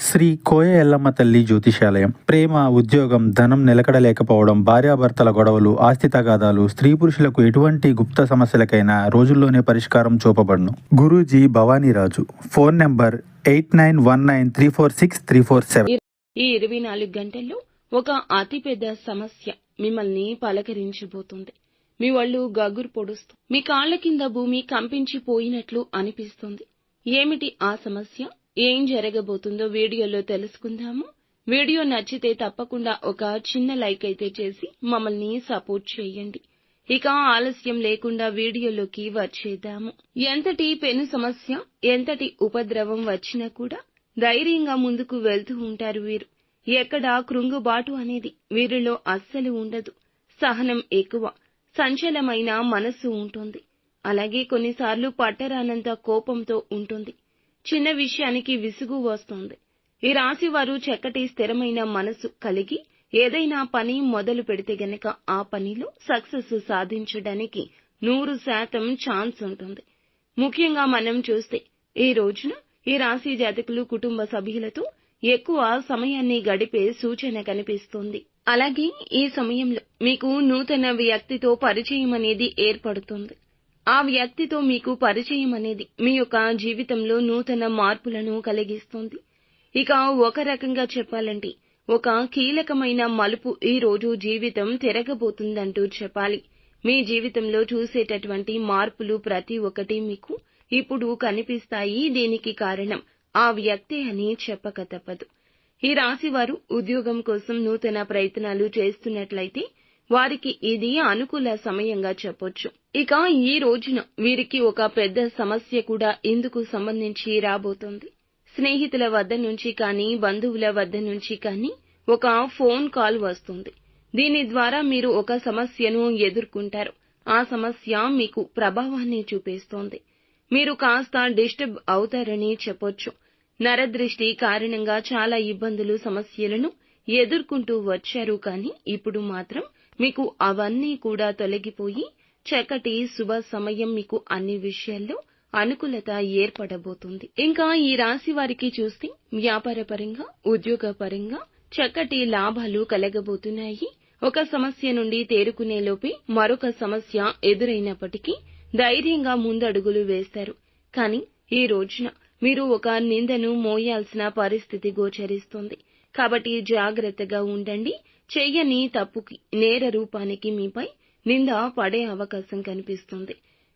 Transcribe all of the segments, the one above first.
శ్రీ కోయ ఎల్లమ్మ తల్లి జ్యోతిషాలయం. ప్రేమ, ఉద్యోగం, ధనం నిలకడలేకపోవడం, భార్యాభర్తల గొడవలు, ఆస్తి తగాదాలు, స్త్రీ పురుషులకు ఎటువంటి గుప్త సమస్యలకైనా రోజుల్లోనే పరిష్కారం చూపబడును. గురూజీ భవానీరాజు. Phone number 8919346347. ఈ 24 గంటల్లో ఒక అతిపెద్ద సమస్య మిమ్మల్ని పలకరించబోతుంది. మీ ఒళ్ళు గగురు పొడుస్తూ, మీ కాళ్ల కింద భూమి కంపించిపోయినట్లు అనిపిస్తుంది. ఏమిటి ఆ సమస్య? ఏం జరగబోతుందో వీడియోలో తెలుసుకుందాము. వీడియో నచ్చితే తప్పకుండా ఒక చిన్న లైక్ అయితే చేసి మమ్మల్ని సపోర్ట్ చేయండి. ఇక ఆలస్యం లేకుండా వీడియోలోకి వచ్చేద్దాము. ఎంతటి పెను సమస్య, ఎంతటి ఉపద్రవం వచ్చినా కూడా ధైర్యంగా ముందుకు వెళ్తూ ఉంటారు వీరు. ఎక్కడా కృంగుబాటు అనేది వీరిలో అస్సలు ఉండదు. సహనం ఎక్కువ, సంచలమైన మనస్సు ఉంటుంది. అలాగే కొన్నిసార్లు పట్టరానంత కోపంతో ఉంటుంది. చిన్న విషయానికి విసుగు వస్తుంది. ఈ రాశి వారు చక్కటి స్థిరమైన మనసు కలిగి ఏదైనా పని మొదలు పెడితే గనక ఆ పనిలో సక్సెస్ సాధించడానికి 100% ఛాన్స్ ఉంటుంది. ముఖ్యంగా మనం చూస్తే ఈ రోజున ఈ రాశి జాతకులు కుటుంబ సభ్యులతో ఎక్కువ సమయాన్ని గడిపే సూచన కనిపిస్తుంది. అలాగే ఈ సమయంలో మీకు నూతన వ్యక్తితో పరిచయం అనేది ఏర్పడుతుంది. ఆ వ్యక్తితో మీకు పరిచయం అనేది మీ యొక్క జీవితంలో నూతన మార్పులను కలిగిస్తుంది. ఇక ఒక రకంగా చెప్పాలంటే ఒక కీలకమైన మలుపు ఈ రోజు జీవితం తిరగబోతుందంటూ చెప్పాలి. మీ జీవితంలో చూసేటటువంటి మార్పులు ప్రతి ఒక్కటి మీకు ఇప్పుడు కనిపిస్తాయి. దీనికి కారణం ఆ వ్యక్తే అని చెప్పక తప్పదు. ఈ రాశి వారు ఉద్యోగం కోసం నూతన ప్రయత్నాలు చేస్తున్నట్లయితే వారికి ఇది అనుకూల సమయంగా చెప్పొచ్చు. ఇక ఈ రోజున వీరికి ఒక పెద్ద సమస్య కూడా ఇందుకు సంబంధించి రాబోతోంది. స్నేహితుల వద్ద నుంచి కానీ, బంధువుల వద్ద నుంచి కానీ ఒక ఫోన్ కాల్ వస్తుంది. దీని ద్వారా మీరు ఒక సమస్యను ఎదుర్కొంటారు. ఆ సమస్య మీకు ప్రభావాన్ని చూపిస్తోంది. మీరు కాస్త డిస్టర్బ్ అవుతారని చెప్పొచ్చు. నరదృష్టి కారణంగా చాలా ఇబ్బందులు, సమస్యలను ఎదుర్కొంటూ వచ్చారు. కానీ ఇప్పుడు మాత్రం మీకు అవన్నీ కూడా తొలగిపోయి చక్కటి శుభ సమయం మీకు అన్ని విషయాల్లో అనుకూలత ఏర్పడబోతుంది. ఇంకా ఈ రాశి వారికి చూస్తే వ్యాపార పరంగా, ఉద్యోగ పరంగా చక్కటి లాభాలు కలగబోతున్నాయి. ఒక సమస్య నుండి తేరుకునే లోపే మరొక సమస్య ఎదురైనప్పటికీ ధైర్యంగా ముందడుగులు వేస్తారు. కానీ ఈ రోజున మీరు ఒక నిందను మోయాల్సిన పరిస్థితి గోచరిస్తుంది. కాబట్టి జాగ్రత్తగా ఉండండి. చెయ్యని తప్పుకి, నేర రూపానికి మీపై నింద పడే అవకాశం కనిపిస్తుంది.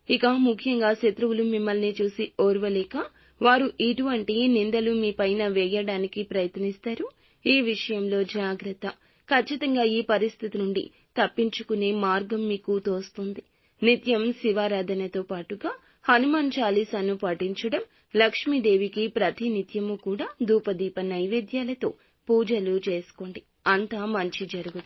ఇక ముఖ్యంగా శత్రువులు మిమ్మల్ని చూసి ఓర్వలేక వారు ఇటువంటి నిందలు మీ పైన వేయడానికి ప్రయత్నిస్తారు. ఈ విషయంలో జాగ్రత్త. ఖచ్చితంగా ఈ పరిస్థితి నుండి తప్పించుకునే మార్గం మీకు తోస్తుంది. నిత్యం శివారాధనతో పాటుగా హనుమాన్ చాలీసాను పఠించడం, లక్ష్మీదేవికి ప్రతి నిత్యము కూడా ధూపదీప నైవేద్యాలతో పూజలు చేసుకోండి. అంతా మంచి జరుగుతుంది.